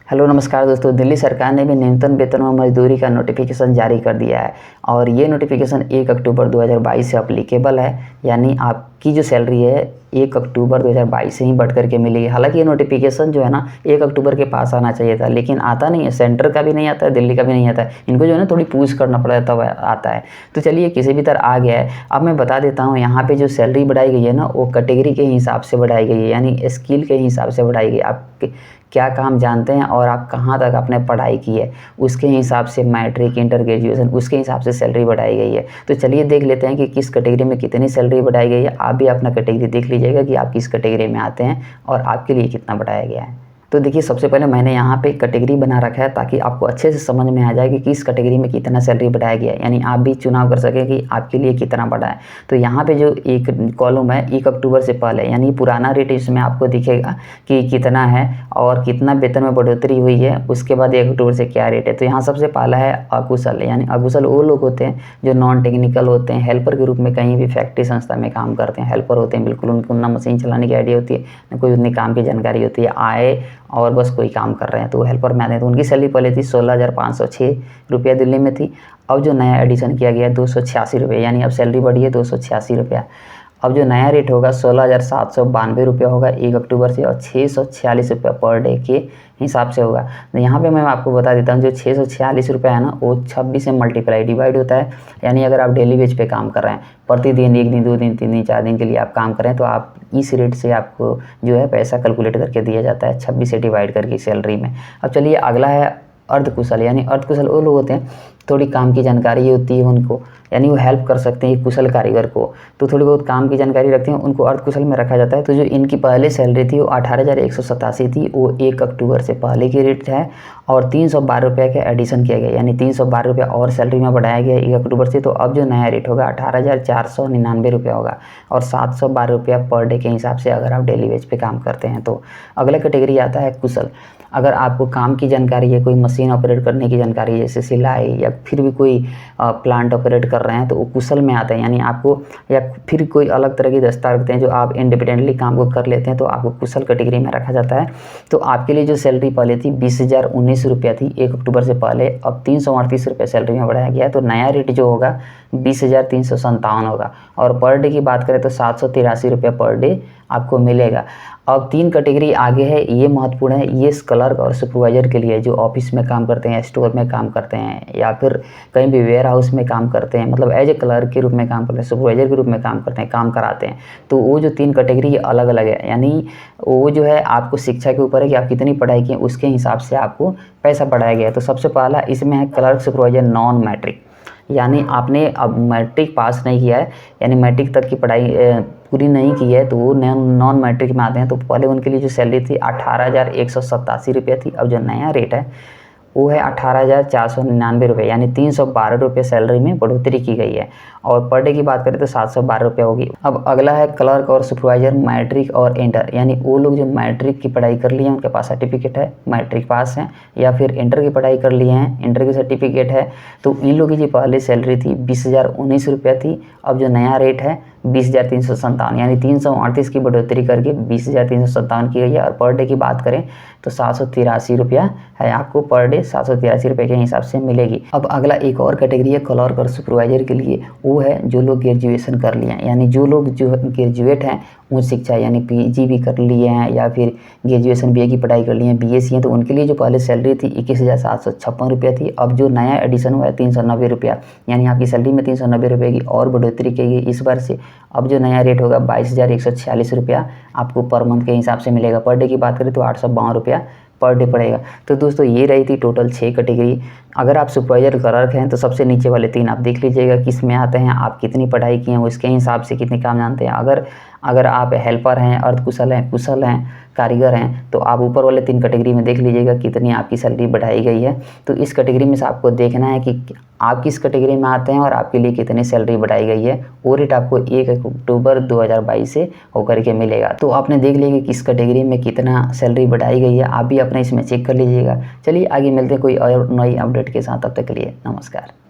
Hello नमस्कार दोस्तों। दिल्ली सरकार ने भी न्यूनतम वेतन व मजदूरी का नोटिफिकेशन जारी कर दिया है और ये नोटिफिकेशन 1 अक्टूबर 2022 से अप्लीकेबल है। यानी आपकी जो सैलरी है 1 अक्टूबर 2022 से ही बढ़ करके मिलेगी। हालांकि ये नोटिफिकेशन जो है ना 1 अक्टूबर के पास आना चाहिए था, लेकिन आता नहीं है। सेंटर का भी नहीं आता है, दिल्ली का भी नहीं आता है। इनको जो है ना थोड़ी पूछ करना पड़ता है तब आता है। तो चलिए किसी भी तरह आ गया है। अब मैं बता देता हूँ, यहाँ पे जो सैलरी बढ़ाई गई है ना वो कैटेगरी के हिसाब से बढ़ाई गई है, यानी स्किल के हिसाब से बढ़ाई गई। आप क्या काम जानते हैं और आप कहाँ तक आपने पढ़ाई की है उसके हिसाब से, मैट्रिक, इंटर, ग्रेजुएशन, उसके हिसाब से सैलरी बढ़ाई गई है। तो चलिए देख लेते हैं कि किस कैटेगरी में कितनी सैलरी बढ़ाई गई है। आप भी अपना कैटेगरी देख लीजिएगा कि आप किस कैटेगरी में आते हैं और आपके लिए कितना बढ़ाया गया है। तो देखिए, सबसे पहले मैंने यहाँ पे कैटेगरी बना रखा है ताकि आपको अच्छे से समझ में आ जाए कि किस कैटेगरी में कितना सैलरी बढ़ाया गया है, यानी आप भी चुनाव कर सकें कि आपके लिए कितना बढ़ा है। तो यहाँ पे जो एक कॉलम है 1 अक्टूबर से पहले, यानी पुराना रेट इसमें आपको दिखेगा कि कितना है और कितना वेतन में बढ़ोतरी हुई है। उसके बाद 1 अक्टूबर से क्या रेट है। तो यहाँ सबसे पहला है अकुशल, यानी अकुशल वो लोग होते हैं जो नॉन टेक्निकल होते हैं, हेल्पर के रूप में कहीं भी फैक्ट्री संस्था में काम करते हैं। हेल्पर होते हैं, बिल्कुल उनको ना मशीन चलाने की आइडिया होती है, ना कोई उतनी काम की जानकारी होती है, आए और बस कोई काम कर रहे हैं तो वो हेल्पर में आते हैं। तो उनकी सैलरी पहले थी 16,506 रुपया दिल्ली में थी। अब जो नया एडिशन किया गया है 286 रुपये, यानी अब सैलरी बढ़ी है 286 रुपया। अब जो नया रेट होगा 16,792 रुपया होगा 1 अक्टूबर से, और 646 रुपया पर डे के हिसाब से होगा। तो यहाँ पे मैं आपको बता देता हूँ, जो 646 रुपया है ना वो 26 से मल्टीप्लाई डिवाइड होता है। यानी अगर आप डेली बेस पे काम कर रहे हैं, प्रतिदिन 1 दिन, 2 दिन, 3 दिन, 4 दिन के लिए आप काम कर रहे हैं, तो आप इस रेट से आपको जो है पैसा कैलकुलेट करके दिया जाता है 26 से डिवाइड करके सैलरी में। अब चलिए अगला है अर्धकुशल, यानी अर्धकुशल वो लोग होते हैं थोड़ी काम की जानकारी होती है उनको, यानी वो हेल्प कर सकते हैं कुशल कारीगर को, तो थोड़ी बहुत काम की जानकारी रखते हैं, उनको अर्धकुशल में रखा जाता है। तो जो इनकी पहले सैलरी थी वो 18,187 थी, वो 1 अक्टूबर से पहले की रेट है, और 312 रुपये का एडिशन किया गया, यानी 312 रुपया और सैलरी में बढ़ाया गया 1 अक्टूबर से। तो अब जो नया रेट होगा 18,499 रुपया होगा, और 712 रुपया पर डे के हिसाब से अगर आप डेली वेज पे काम करते हैं। तो अगला कैटेगरी आता है कुशल। अगर आपको काम की जानकारी है, कोई मशीन ऑपरेट करने की जानकारी है, जैसे सिलाई या फिर भी कोई प्लांट ऑपरेट कर रहे हैं, तो वो कुशल में आता है। यानी आपको, या फिर कोई अलग तरह की दस्ता रखते हैं जो आप इंडिपेंडेंटली काम को कर लेते हैं, तो आपको कुशल कैटेगरी में रखा जाता है। तो आपके लिए जो सैलरी पहले थी 20,019 रुपया थी 1 अक्टूबर से पहले, अब 338 रुपये सैलरी में बढ़ाया गया। तो नया रेट जो होगा 20,357 होगा, और पर डे की बात करें तो 783 रुपया पर डे आपको मिलेगा। अब 3 कैटेगरी आगे है, ये महत्वपूर्ण है। ये क्लर्क और सुपरवाइजर के लिए, जो ऑफिस में काम करते हैं, स्टोर में काम करते हैं, या फिर कहीं भी वेयर हाउस में काम करते हैं, मतलब एज ए क्लर्क के रूप में काम करते हैं, सुपरवाइजर के रूप में काम करते हैं, काम कराते हैं। तो वो जो 3 कैटेगरी अलग अलग है, यानी वो जो है आपको शिक्षा के ऊपर है कि आप कितनी पढ़ाई की, उसके हिसाब से आपको पैसा बढ़ाया गया है। तो सबसे पहला इसमें है क्लर्क सुपरवाइजर नॉन मैट्रिक, यानी आपने अब मैट्रिक पास नहीं किया है, यानी मैट्रिक तक की पढ़ाई पूरी नहीं की है, तो वो नॉन मैट्रिक में आते हैं। तो पहले उनके लिए जो सैलरी थी 18,187 रुपया थी। अब जो नया रेट है वो है 18,499 रुपये, यानी 312 रुपये सैलरी में बढ़ोतरी की गई है, और पर डे की बात करें तो 712 रुपये होगी। अब अगला है क्लर्क और सुपरवाइजर मैट्रिक और इंटर, यानी वो लोग जो मैट्रिक की पढ़ाई कर लिए हैं, उनके पास सर्टिफिकेट है, मैट्रिक पास हैं, या फिर इंटर की पढ़ाई कर लिए हैं, इंटर की सर्टिफिकेट है। तो इन लोगों की जो पहले सैलरी थी 20,019 रुपया थी। अब जो नया रेट है 20,357, यानी 338 की बढ़ोतरी करके 20,357 की गई है। और पर डे की बात करें तो 783 रुपया है आपको पर डे, 783 रुपये के हिसाब से मिलेगी। अब अगला एक और कैटेगरी है क्लर्क और सुपरवाइजर के लिए, वो है जो लोग ग्रेजुएशन कर लिए हैं, यानी जो लोग जो ग्रेजुएट हैं, उच्च शिक्षा यानी पीजी भी कर लिए हैं, या फिर ग्रेजुएशन बीए की पढ़ाई कर लिए हैं, बीएससी हैं। तो उनके लिए जो पहले सैलरी थी 21,756 रुपया थी। अब जो नया एडिशन हुआ है 390 रुपया, यानी आपकी सैलरी में 390 रुपये की और बढ़ोतरी की गई इस बार से। अब जो नया रेट होगा 22,146 रुपया आपको पर मंथ के हिसाब से मिलेगा। पर डे की बात करें तो 852 रुपया पर डे पड़ेगा। तो दोस्तों ये रही थी टोटल 6 कैटेगरी। अगर आप सुपरवाइजर क्लर्क हैं तो सबसे नीचे वाले 3 आप देख लीजिएगा किस में आते हैं, आप कितनी पढ़ाई की हैं उसके हिसाब से कितने काम जानते हैं। अगर आप हेल्पर हैं, अर्धकुशल हैं, कुशल हैं, कारीगर हैं, तो आप ऊपर वाले 3 कैटेगरी में देख लीजिएगा कितनी आपकी सैलरी बढ़ाई गई है। तो इस कैटेगरी में से आपको देखना है कि आप किस कैटेगरी में आते हैं और आपके लिए कितनी सैलरी बढ़ाई गई है। वो रेट आपको 1 अक्टूबर 2022 से होकर के मिलेगा। तो आपने देख लिया कि किस कैटेगरी में कितना सैलरी बढ़ाई गई है, आप भी अपने इसमें चेक कर लीजिएगा। चलिए आगे मिलते हैं कोई और नई अपडेट के साथ, तब तक के लिए नमस्कार।